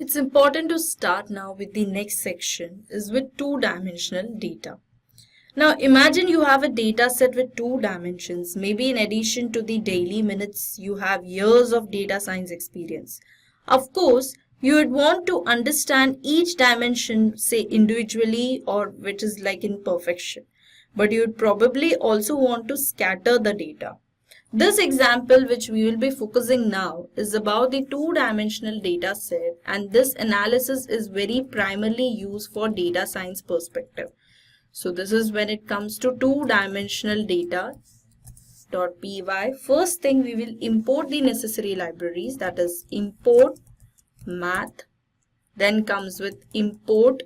It's important to start now with the next section is with two-dimensional data. Now imagine you have a data set with two dimensions. Maybe in addition to the daily minutes, you have years of data science experience. Of course, you would want to understand each dimension, say individually or which is like in perfection. But you would probably also want to scatter the data. This example which we will be focusing now is about the two-dimensional data set, and this analysis is very primarily used for data science perspective. So this is when it comes to two-dimensional data.py. First thing, we will import the necessary libraries, that is import math, then comes with import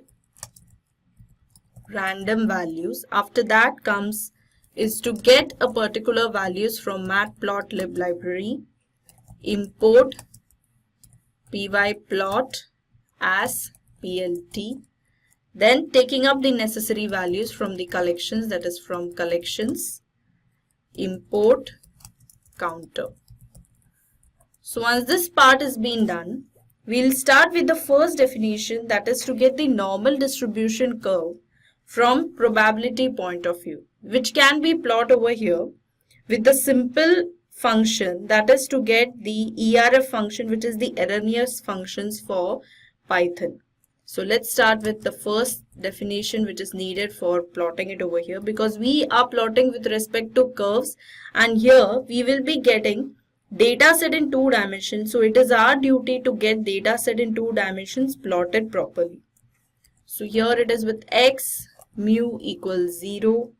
random values. After that comes is to get a particular values from matplotlib library, import pyplot as plt, then taking up the necessary values from the collections, that is from collections, import counter. So once this part is being done, we'll start with the first definition, that is to get the normal distribution curve from probability point of view, which can be plot over here with the simple function, that is to get the ERF function, which is the erroneous functions for Python. So let's start with the first definition which is needed for plotting it over here, because we are plotting with respect to curves, and here we will be getting data set in two dimensions. So it is our duty to get data set in two dimensions plotted properly. So here it is with x mu equals 0.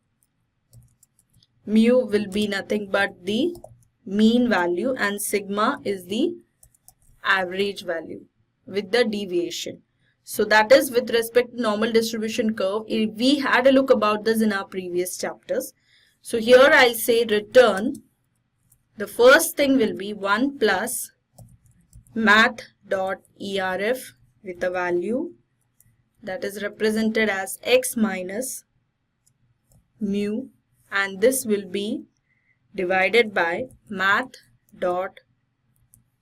Mu will be nothing but the mean value and sigma is the average value with the deviation. So that is with respect to normal distribution curve. We had a look about this in our previous chapters. So here I'll say return. The first thing will be 1 plus math.erf with a value that is represented as x minus mu, and this will be divided by math dot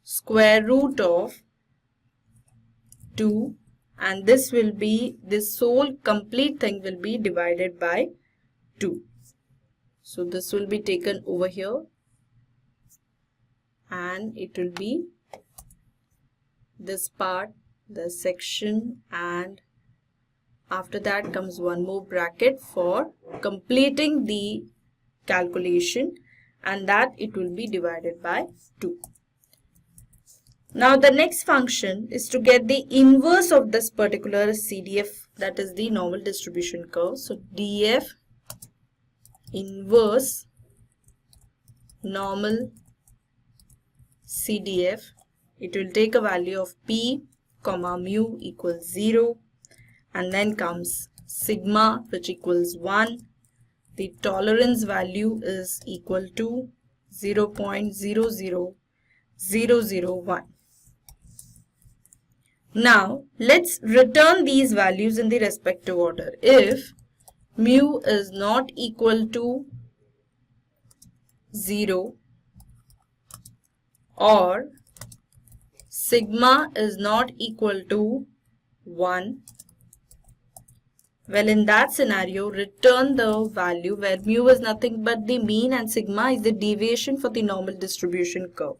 square root of 2, and this will be, this whole complete thing will be divided by 2. So this will be taken over here and it will be this part, the section, and after that comes one more bracket for completing the calculation, and that it will be divided by 2. Now the next function is to get the inverse of this particular CDF, that is the normal distribution curve. So df inverse normal CDF, it will take a value of p comma mu equals 0, and then comes sigma which equals 1. The tolerance value is equal to 0.00001. Now let's return these values in the respective order. If mu is not equal to 0 or sigma is not equal to 1, well, in that scenario, return the value where mu is nothing but the mean and sigma is the deviation for the normal distribution curve.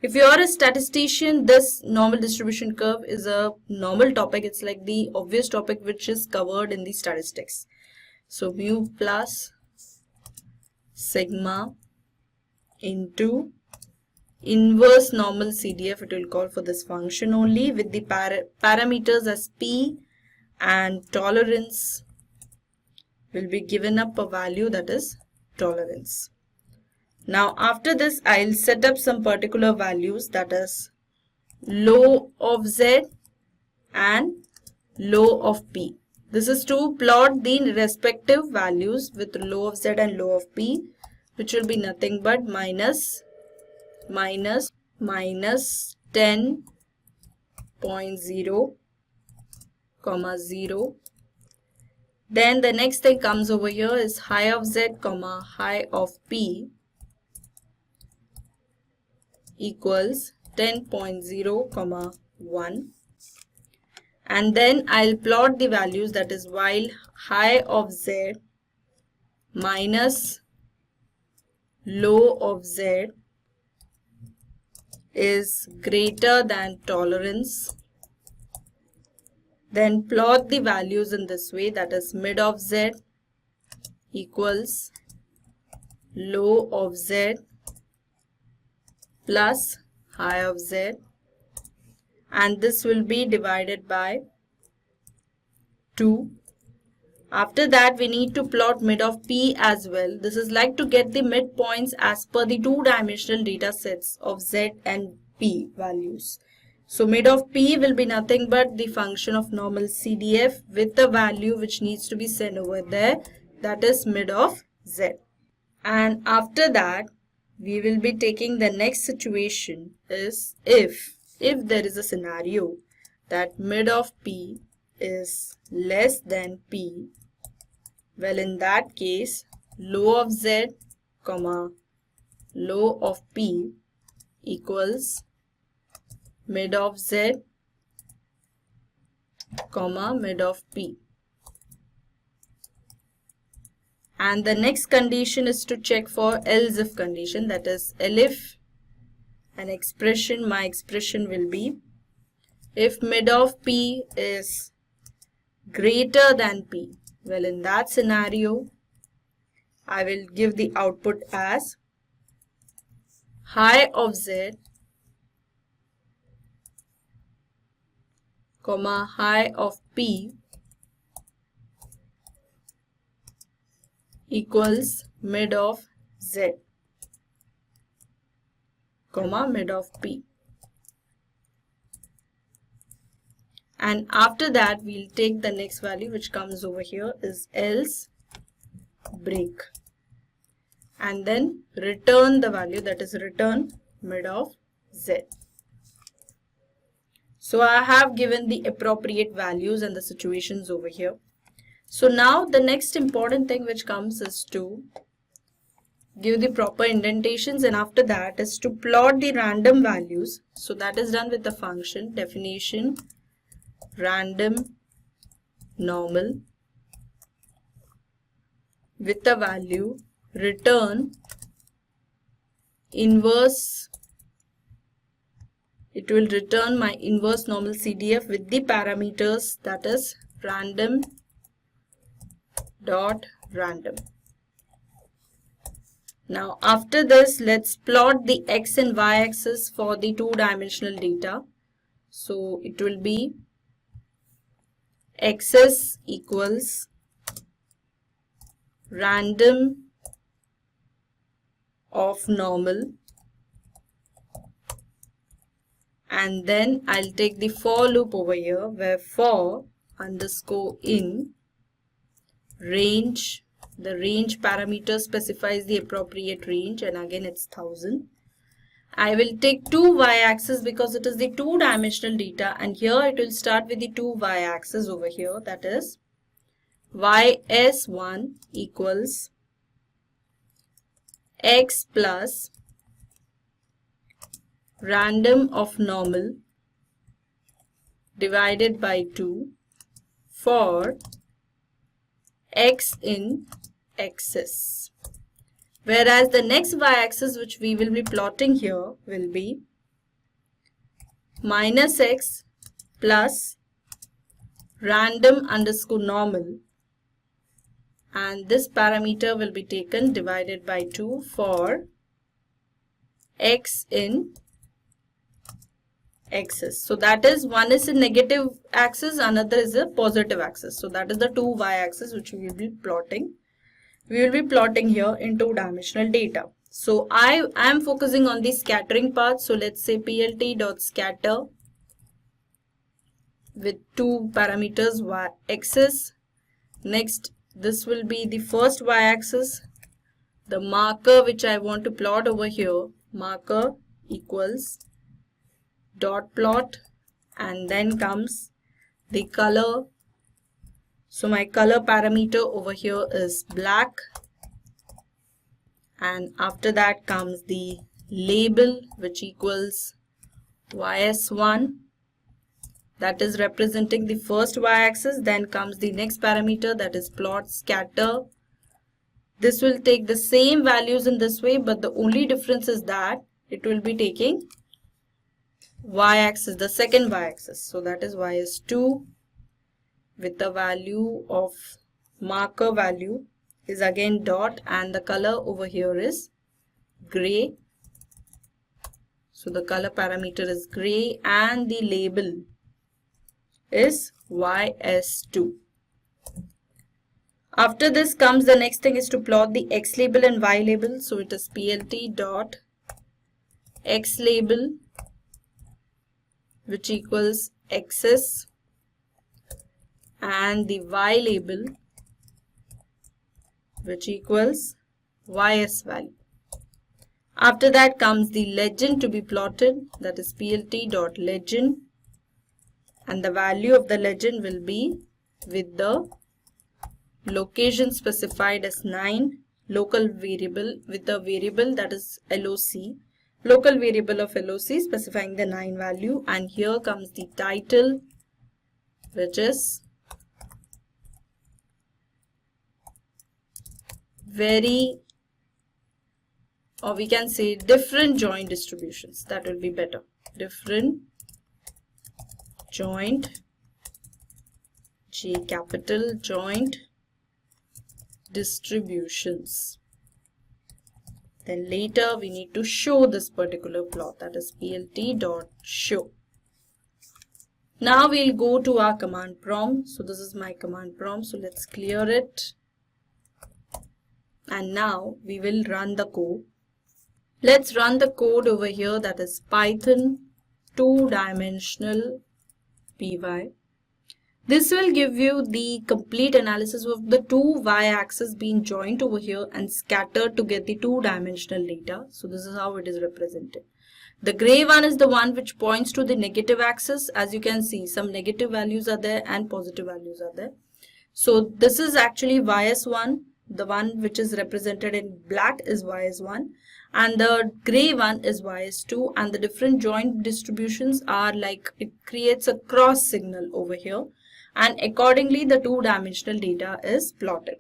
If you are a statistician, this normal distribution curve is a normal topic. It's like the obvious topic which is covered in the statistics. So mu plus sigma into inverse normal CDF, it will call for this function only with the parameters as p, and tolerance will be given up a value, that is tolerance. Now after this I'll set up some particular values, that is low of z and low of p. This is to plot the respective values with low of z and low of p, which will be nothing but minus 10.0 comma 0. Then the next thing comes over here is high of z comma high of p equals 10.0 comma 1. and then I'll plot the values, that is while high of z minus low of z is greater than tolerance, then plot the values in this way, that is mid of z equals low of z plus high of z, and this will be divided by 2. After that, we need to plot mid of p as well. This is like to get the midpoints as per the two-dimensional data sets of z and p values. So mid of p will be nothing but the function of normal CDF with the value which needs to be sent over there, that is mid of z. And after that, we will be taking the next situation is if there is a scenario that mid of p is less than p, well, in that case, low of z, comma, low of p equals mid of z, comma, mid of p. And the next condition is to check for else if condition, that is elif an expression, my expression will be if mid of p is greater than p. Well, in that scenario, I will give the output as high of z, comma, high of p equals mid of z, comma, mid of p. And after that, we'll take the next value which comes over here is else break. And then return the value, that is return mid of z. So I have given the appropriate values and the situations over here. So now the next important thing which comes is to give the proper indentations, and after that is to plot the random values. So that is done with the function definition random normal with the value return inverse. It will return my inverse normal CDF with the parameters, that is random dot random. Now after this, let's plot the x and y axis for the two-dimensional data. So it will be axis equals random of normal, and then I'll take the for loop over here where for underscore in range, the range parameter specifies the appropriate range, and again it's 1000. I will take two y-axis because it is the two-dimensional data, and here it will start with the two y-axis over here, that is ys1 equals x plus random of normal divided by 2 for x in axis. Whereas the next y-axis which we will be plotting here will be minus x plus random underscore normal, and this parameter will be taken divided by 2 for x in axis. So that is one is a negative axis, another is a positive axis. So that is the two y-axis which we will be plotting. We will be plotting here in two-dimensional data. So I am focusing on the scattering part. So let's say plt.scatter with two parameters y-axis. Next, this will be the first y-axis. The marker which I want to plot over here, marker equals dot plot, and then comes the color. So my color parameter over here is black, and after that comes the label which equals ys1. that is representing the first y-axis. Then comes the next parameter, that is plot scatter. This will take the same values in this way, but the only difference is that it will be taking y-axis, the second y-axis. So that is y is 2 with the value of marker value is again dot, and the color over here is gray. So the color parameter is gray and the label is ys2. After this comes the next thing is to plot the x label and y label. So it is plt dot x label, which equals xs, and the y label, which equals ys value. After that comes the legend to be plotted, that is plt dot legend, and the value of the legend will be with the location specified as 9, local variable with the variable that is LOC, local variable of LOC specifying the 9 value, and here comes the title, which is very, or we can say different joint distributions. That will be better. Different joint, J capital, joint distributions. Then later we need to show this particular plot, that is plt dot show. Now we'll go to our command prompt. So this is my command prompt. So let's clear it. And now we will run the code. Let's run the code over here, that is Python 2-dimensional py. This will give you the complete analysis of the two y-axis being joined over here and scattered to get the 2-dimensional data. So this is how it is represented. The gray one is the one which points to the negative axis. As you can see, some negative values are there and positive values are there. So this is actually ys1. The one which is represented in black is ys1, and the gray one is ys2, and the different joint distributions are like, it creates a cross signal over here, and accordingly the 2-dimensional data is plotted.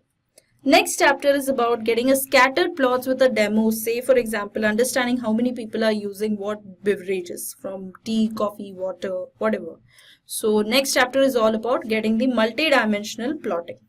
Next chapter is about getting a scattered plots with a demo, say for example understanding how many people are using what beverages, from tea, coffee, water, whatever. So next chapter is all about getting the multi-dimensional plotting.